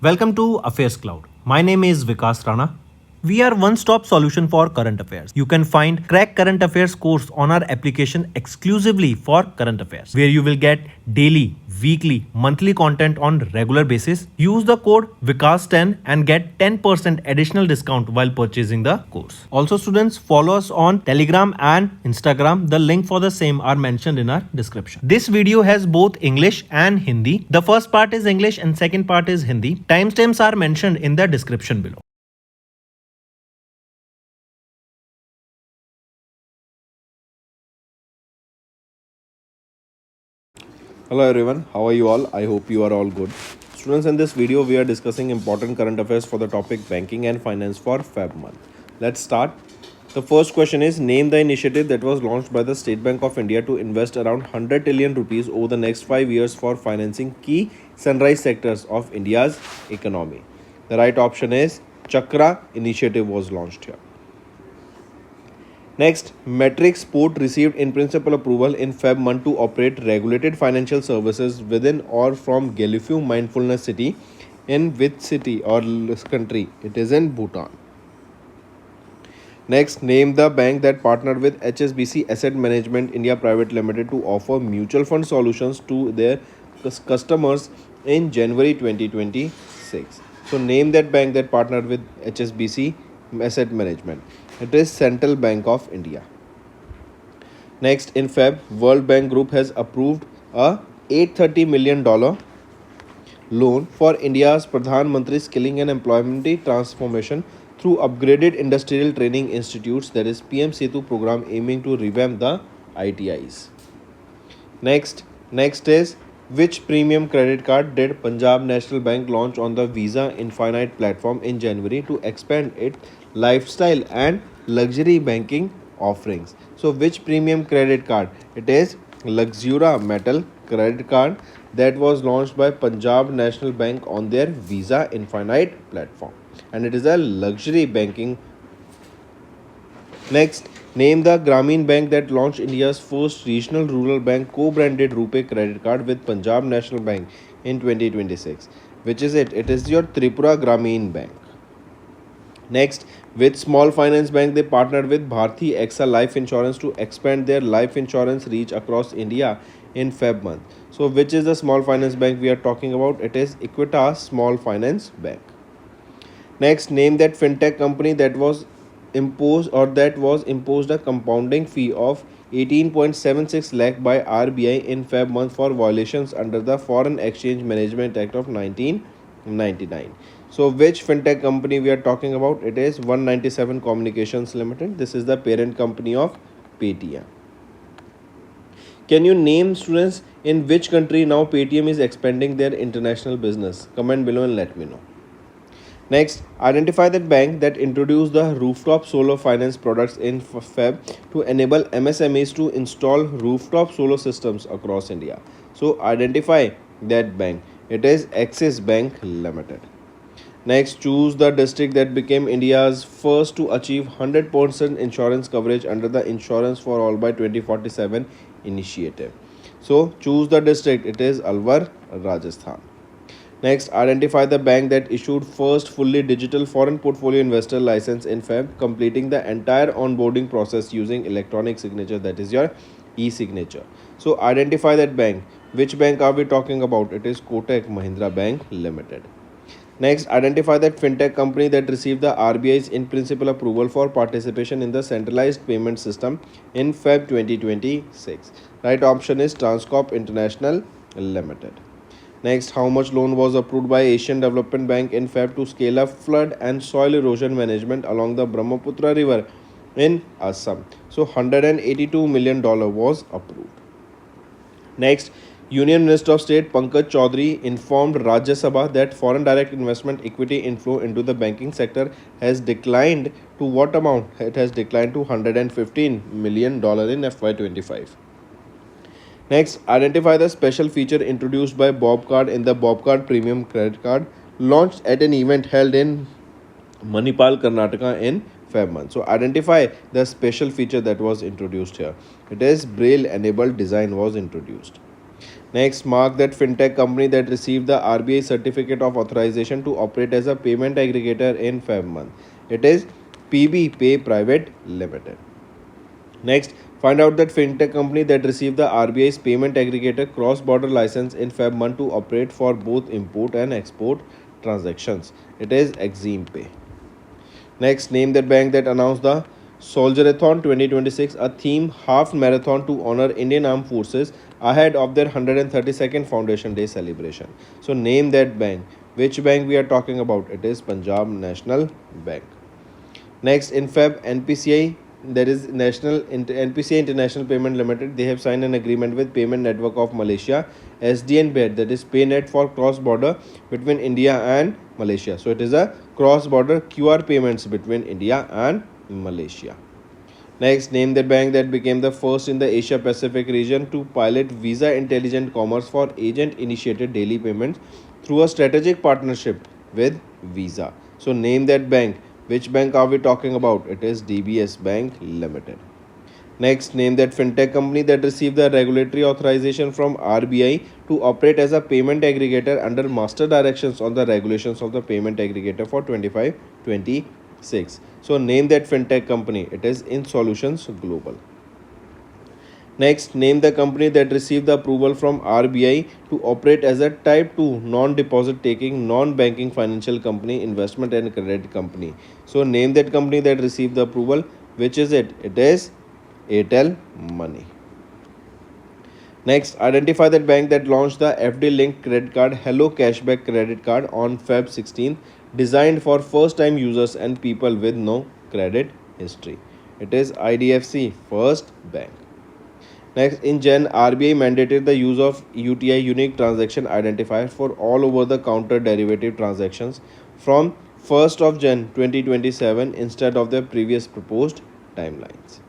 Welcome to AffairsCloud. My name is Vikas Rana. We are one-stop solution for current affairs. You can find Crack Current Affairs course on our application exclusively for current affairs, where you will get daily, weekly, monthly content on regular basis. Use the code Vikas10 and get 10% additional discount while purchasing the course. Also, students, follow us on Telegram and Instagram. The link for the same are mentioned in our description. This video has both English and Hindi. The first part is English and second part is Hindi. Timestamps are mentioned in the description below. Hello everyone, how are you all? I hope you are all good. Students, in this video we are discussing important current affairs for the topic banking and finance for Feb month. Let's start. The first question is, name the initiative that was launched by the State Bank of India to invest around 100 trillion rupees over the next 5 years for financing key sunrise sectors of India's economy. The right option is Chakra initiative was launched here. Next, Matrix Port received in principle approval in Feb month to operate regulated financial services within or from Gellifu Mindfulness City. In which city or country? It is in Bhutan. Next, name the bank that partnered with HSBC Asset Management India Private Limited to offer mutual fund solutions to their customers in January 2026. So, name that bank that partnered with HSBC Asset Management. It is Central Bank of India. Next, in Feb, World Bank Group has approved a $830 million loan for India's Pradhan Mantri Skilling and Employment Transformation through upgraded industrial training institutes, that is PM Setu program, aiming to revamp the ITIs. Next is, which premium credit card did Punjab National Bank launch on the Visa Infinite platform in January to expand its lifestyle and luxury banking offerings? So, which premium credit card? It is Luxura Metal credit card that was launched by Punjab National Bank on their Visa Infinite platform, and it is a luxury banking. Next, name the Grameen Bank that launched India's first regional rural bank co-branded RuPay credit card with Punjab National Bank in 2026. Which is it? It is your Tripura Grameen Bank. Next, with small finance bank, they partnered with Bharti AXA Life Insurance to expand their life insurance reach across India in Feb month. So, which is the small finance bank we are talking about? It is Equitas Small Finance Bank. Next, name that fintech company that was imposed a compounding fee of 18.76 lakh by RBI in Feb month for violations under the Foreign Exchange Management Act of 1999. So, which fintech company we are talking about? It is 197 Communications Limited. This is the parent company of Paytm. Can you name, students, in which country now Paytm is expanding their international business? Comment below and let me know. Next, identify that bank that introduced the rooftop solar finance products in Feb to enable MSMEs to install rooftop solar systems across India. So, identify that bank. It is Axis Bank Limited. Next, choose the district that became India's first to achieve 100% insurance coverage under the Insurance for All by 2047 initiative. So, choose the district. It is Alwar, Rajasthan. Next, identify the bank that issued first fully digital foreign portfolio investor license in Feb, completing the entire onboarding process using electronic signature, that is your e-signature. So, identify that bank. Which bank are we talking about? It is Kotak Mahindra Bank Limited. Next, identify that fintech company that received the RBI's in principle approval for participation in the centralized payment system in Feb 2026. Right option is Transcorp International Limited. Next, how much loan was approved by Asian Development Bank in Feb to scale up flood and soil erosion management along the Brahmaputra River in Assam? So, $182 million was approved. Next, Union Minister of State Pankaj Chaudhary informed Rajya Sabha that foreign direct investment equity inflow into the banking sector has declined to what amount? It has declined to $115 million in FY25. Next, identify the special feature introduced by Bobcard in the Bobcard Premium Credit Card launched at an event held in Manipal, Karnataka in Feb month. So, identify the special feature that was introduced here. It is Braille enabled design was introduced. Next, mark that fintech company that received the RBI certificate of authorization to operate as a payment aggregator in Feb month. It is PB Pay Private Limited. Next, find out that fintech company that received the RBI's payment aggregator cross-border license in Feb month to operate for both import and export transactions. It is Exim Pay. Next, name that bank that announced the Soldierathon 2026, a theme half marathon to honor Indian Armed Forces ahead of their 132nd Foundation Day celebration. So, name that bank. Which bank we are talking about? It is Punjab National Bank. Next, in Feb, NPCI, that is NPCI International Payment Limited, they have signed an agreement with Payment Network of Malaysia, SDNBED, that is PayNet, for cross-border between India and Malaysia. So it is a cross-border QR payments between India and Malaysia. Next, name the bank that became the first in the Asia Pacific region to pilot Visa Intelligent Commerce for agent-initiated daily payments through a strategic partnership with Visa. So name that bank. Which bank are we talking about? It is DBS Bank Limited. Next, name that fintech company that received the regulatory authorization from RBI to operate as a payment aggregator under master directions on the regulations of the payment aggregator for 25-26. So name that fintech company. It is InSolutions Global. Next, name the company that received the approval from RBI to operate as a type 2 non-deposit taking non-banking financial company, investment and credit company. So name that company that received the approval. Which is it? It is Airtel Money. Next, identify that bank that launched the FD linked credit card Hello Cashback credit card on Feb 16th, designed for first time users and people with no credit history. It is IDFC First Bank. Next, in Jan, RBI mandated the use of UTI unique transaction identifier for all over the counter derivative transactions from 1st of Jan 2027 instead of the previous proposed timelines.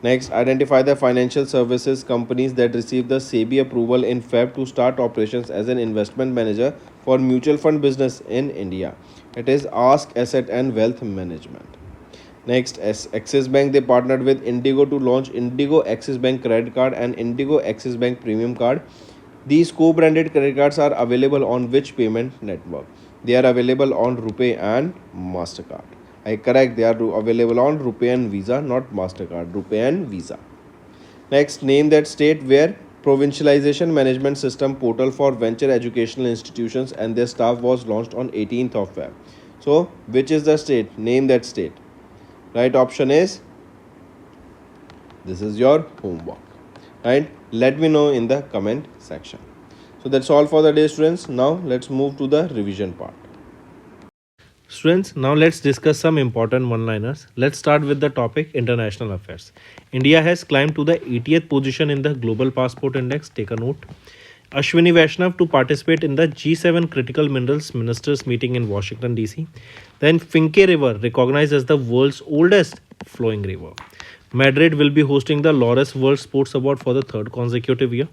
Next, identify the financial services companies that received the SEBI approval in Feb to start operations as an investment manager for mutual fund business in India. It is Ask Asset and Wealth Management. Next, Axis Bank, they partnered with Indigo to launch Indigo Axis Bank credit card and Indigo Axis Bank premium card. These co-branded credit cards are available on which payment network? They are available on RuPay and MasterCard. I correct, they are available on RuPay and Visa, not MasterCard, RuPay and Visa. Next, name that state where Provincialization Management System portal for venture educational institutions and their staff was launched on 18th of Feb. So, which is the state? Name that state. Right option is, this is your homework. Right? Let me know in the comment section. So that's all for the day, students. Now let's move to the revision part. Students, now let's discuss some important one-liners. Let's start with the topic international affairs. India has climbed to the 80th position in the Global Passport Index. Take a note. Ashwini Vaishnav to participate in the G7 Critical Minerals Ministers meeting in Washington, D.C. Then Finke River recognized as the world's oldest flowing river. Madrid will be hosting the Laureus World Sports Award for the third consecutive year.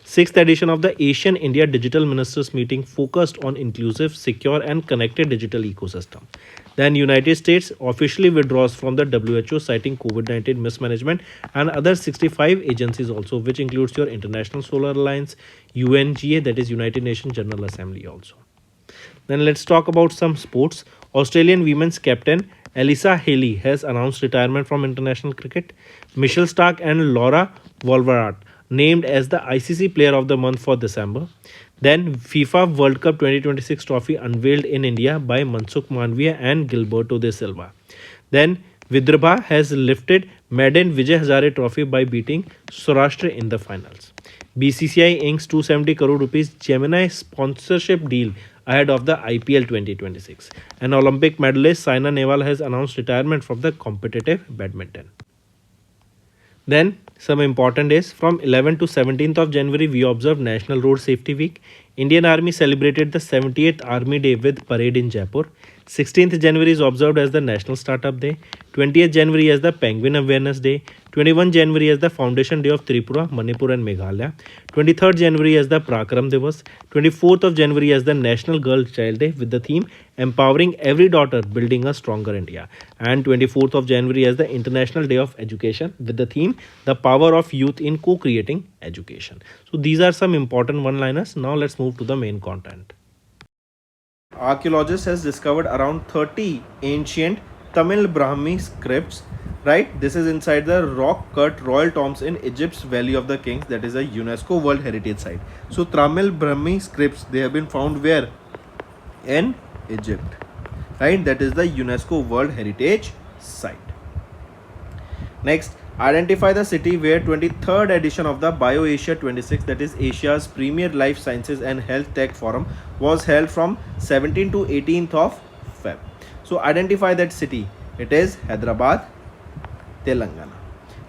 6th edition of the Asian India Digital Ministers meeting focused on inclusive, secure and connected digital ecosystem. Then United States officially withdraws from the WHO citing COVID-19 mismanagement and other 65 agencies also, which includes your International Solar Alliance, UNGA, that is United Nations General Assembly also. Then let's talk about some sports. Australian women's captain Elisa Haley has announced retirement from international cricket. Michelle Stark and Laura Wolvarat named as the ICC Player of the Month for December. Then FIFA World Cup 2026 trophy unveiled in India by Mansukh Mandaviya and Gilberto de Silva. Then Vidarbha has lifted maiden Vijay Hazare trophy by beating Saurashtra in the finals. BCCI inks 270 crore rupees Gemini sponsorship deal ahead of the IPL 2026. An Olympic medalist Saina Nehwal has announced retirement from the competitive badminton. Then some important days. From 11th to 17th of January, we observed National Road Safety Week. Indian Army celebrated the 78th Army Day with parade in Jaipur. 16th January is observed as the National Startup Day, 20th January as the Penguin Awareness Day, 21 January as the Foundation Day of Tripura, Manipur and Meghalaya, 23rd January as the Prakaram Divas, 24th of January as the National Girl Child Day with the theme Empowering Every Daughter Building a Stronger India, and 24th of January as the International Day of Education with the theme The Power of Youth in Co-Creating Education. So these are some important one-liners. Now let's move to the main content. Archaeologists has discovered around 30 ancient Tamil Brahmi scripts, right? This is inside the rock cut royal tombs in Egypt's Valley of the Kings, that is a UNESCO World Heritage Site. So Tamil Brahmi scripts, they have been found where? In Egypt, right? That is the UNESCO World Heritage Site. Next, identify the city where 23rd edition of the BioAsia 26, that is Asia's premier life sciences and health tech forum, was held from 17th to 18th of Feb. So identify that city. It is Hyderabad, Telangana,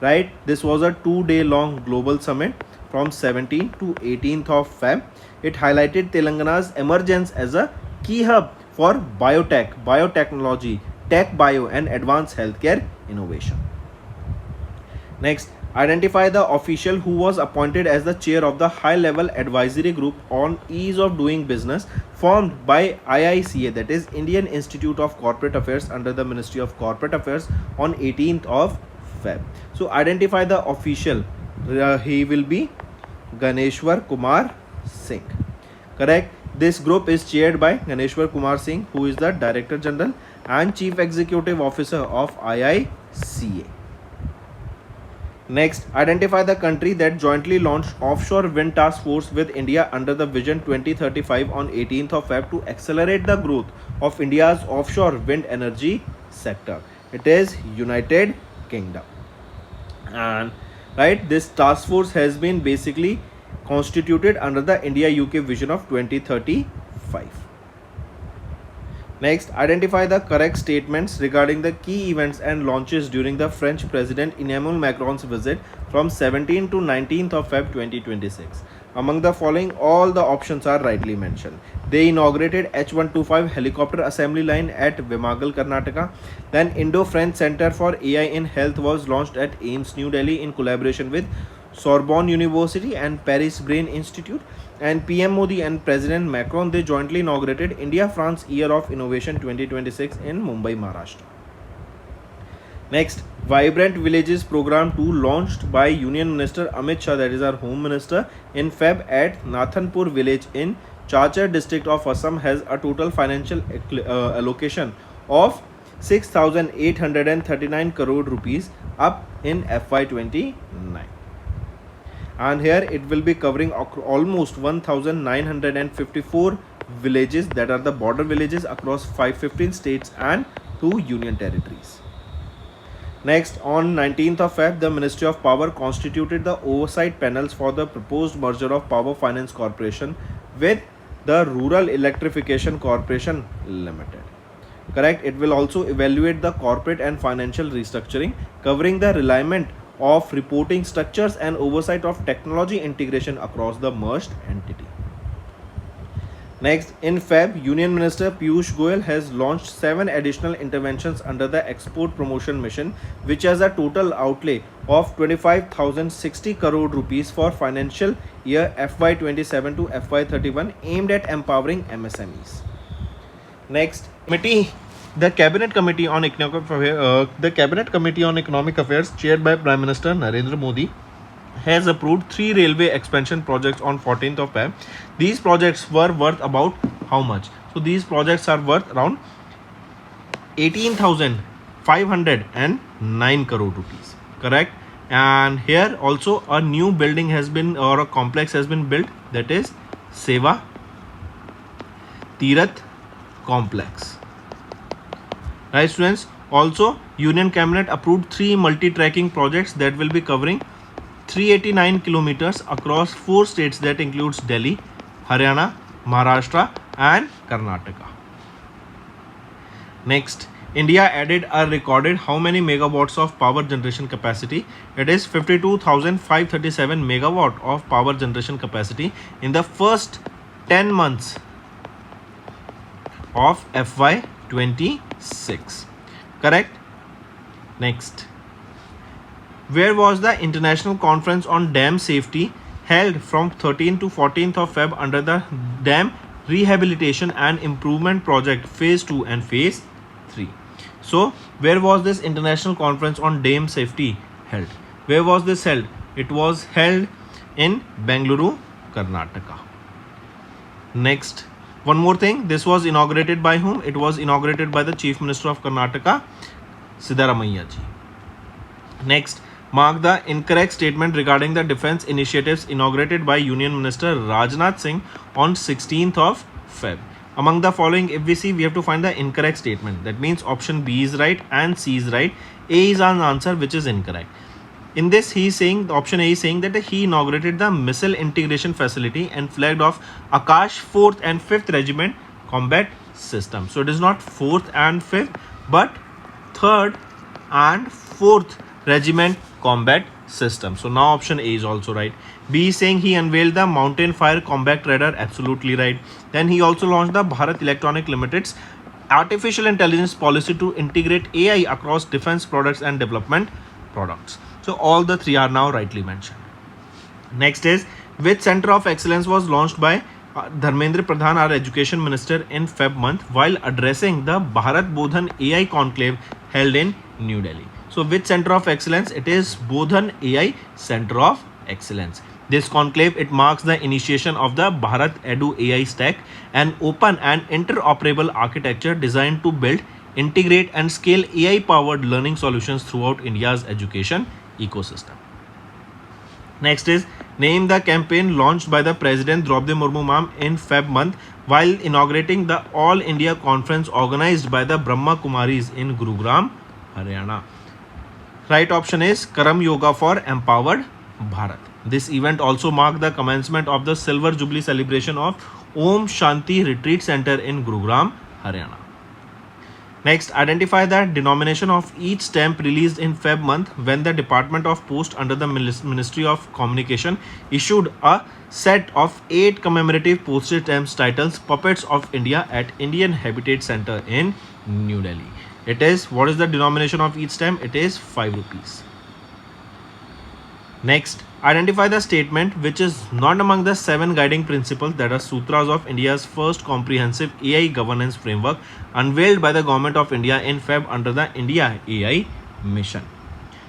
right? This was a 2-day long global summit from 17th to 18th of Feb. It highlighted Telangana's emergence as a key hub for biotech, biotechnology, tech bio and advanced healthcare innovation. Next, identify the official who was appointed as the chair of the high-level advisory group on ease of doing business formed by IICA, that is Indian Institute of Corporate Affairs under the Ministry of Corporate Affairs on 18th of Feb. So identify the official. He will be Ganeshwar Kumar Singh. Correct. This group is chaired by Ganeshwar Kumar Singh, who is the Director General and Chief Executive Officer of IICA. Next, identify the country that jointly launched Offshore Wind Task Force with India under the Vision 2035 on 18th of Feb to accelerate the growth of India's offshore wind energy sector. It is United Kingdom. And right, this task force has been basically constituted under the India-UK Vision of 2035. Next, identify the correct statements regarding the key events and launches during the French President Emmanuel Macron's visit from 17th to 19th of Feb 2026. Among the following, all the options are rightly mentioned. They inaugurated H125 helicopter assembly line at Vimagal, Karnataka. Then Indo-French Center for AI in Health was launched at AIIMS, New Delhi in collaboration with Sorbonne University and Paris Brain Institute. And PM Modi and President Macron, they jointly inaugurated India-France Year of Innovation 2026 in Mumbai, Maharashtra. Next, Vibrant Villages Program 2 launched by Union Minister Amit Shah, that is our Home Minister, in Feb at Nathanpur village in Chachar district of Assam, has a total financial allocation of 6,839 crore rupees up in FY29. And here it will be covering almost 1,954 villages, that are the border villages across 515 states and 2 union territories. Next, on 19th of Feb, the Ministry of Power constituted the oversight panels for the proposed merger of Power Finance Corporation with the Rural Electrification Corporation Limited. Correct. It will also evaluate the corporate and financial restructuring, covering the realignment of reporting structures and oversight of technology integration across the merged entity. Next, in Feb, Union Minister Piyush Goyal has launched 7 additional interventions under the Export Promotion Mission, which has a total outlay of 25,060 crore rupees for financial year FY27 to FY31, aimed at empowering MSMEs. Next, the Cabinet Committee on Economic Affairs, chaired by Prime Minister Narendra Modi, has approved 3 railway expansion projects on 14th of Feb. These projects were worth about how much? So these projects are worth around 18,509 crore rupees. Correct. And here also a new building has been, or a complex has been built, that is Seva Tirath Complex. Right, students. Also, Union Cabinet approved 3 multi-tracking projects that will be covering 389 kilometers across 4 states, that includes Delhi, Haryana, Maharashtra and Karnataka. Next, India added a recorded how many megawatts of power generation capacity? It is 52,537 megawatt of power generation capacity in the first 10 months of FY 2026. Correct? Next. Where was the International Conference on Dam Safety held from 13th to 14th of Feb under the Dam Rehabilitation and Improvement Project Phase 2 and Phase 3. So, where was this International Conference on Dam Safety held? Where was this held? It was held in Bengaluru, Karnataka. Next, one more thing. This was inaugurated by whom? It was inaugurated by the Chief Minister of Karnataka, Siddaramaiah ji. Next, mark the incorrect statement regarding the defense initiatives inaugurated by Union Minister Rajnath Singh on 16th of Feb. Among the following, if we see, we have to find the incorrect statement. That means option B is right and C is right. A is an answer which is incorrect. In this, he is saying, the option A is saying that he inaugurated the Missile Integration Facility and flagged off Akash 4th and 5th Regiment Combat System. So it is not 4th and 5th, but 3rd and 4th Regiment Combat System. So now option A is also right. B is saying he unveiled the Mountain Fire Combat Radar. Absolutely right. Then he also launched the Bharat Electronic Limited's Artificial Intelligence Policy to integrate AI across defense products and development products. So all the three are now rightly mentioned. Next is, which Center of Excellence was launched by Dharmendra Pradhan, our Education Minister, in Feb month while addressing the Bharat Bodhan AI Conclave held in New Delhi. So which Center of Excellence? It is Bodhan AI Center of Excellence. This conclave, it marks the initiation of the Bharat Edu AI Stack, an open and interoperable architecture designed to build, integrate and scale AI-powered learning solutions throughout India's education ecosystem. Next is, name the campaign launched by the President Draupadi Murmu ma'am in Feb month while inaugurating the All India Conference organized by the Brahma Kumaris in Gurugram, Haryana. Right option is Karam Yoga for Empowered Bharat. This event also marked the commencement of the Silver Jubilee celebration of Om Shanti Retreat Center in Gurugram, Haryana. Next, identify the denomination of each stamp released in Feb month when the Department of Post under the Ministry of Communication issued a set of 8 commemorative postage stamps titled Puppets of India at Indian Heritage Center in New Delhi. It is, what is the denomination of each stamp? It is 5 rupees. Next, identify the statement which is not among the 7 guiding principles that are sutras of India's first comprehensive AI governance framework unveiled by the Government of India in Feb under the India AI Mission.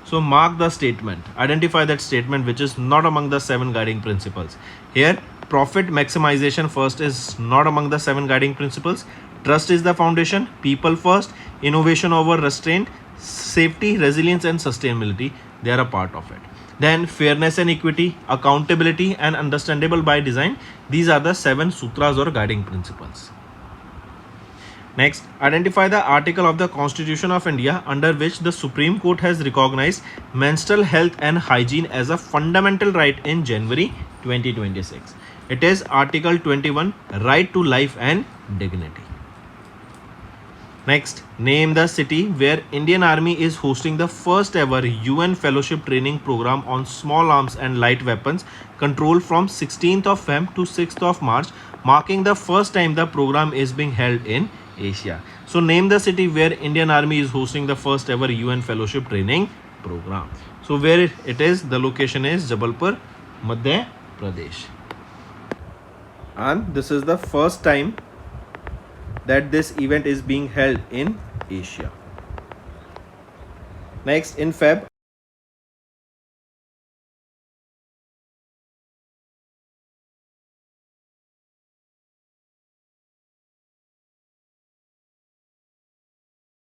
So mark the statement. Identify that statement which is not among the 7 guiding principles. Here, profit maximization first is not among the 7 guiding principles. Trust is the foundation. People first. Innovation over restraint. Safety, resilience and sustainability. They are a part of it. Then fairness and equity, accountability and understandable by design. These are the 7 sutras or guiding principles. Next, identify the article of the Constitution of India under which the Supreme Court has recognized menstrual health and hygiene as a fundamental right in January 2026. It is Article 21, Right to Life and Dignity. Next, name the city where Indian Army is hosting the first ever UN Fellowship Training Program on Small Arms and Light Weapons Control from 16th of Feb to 6th of March, marking the first time the program is being held in Asia. So name the city where Indian Army is hosting the first ever UN Fellowship Training Program. So where it is, the location is Jabalpur, Madhya Pradesh. And this is the first time that this event is being held in Asia. Next, in Feb,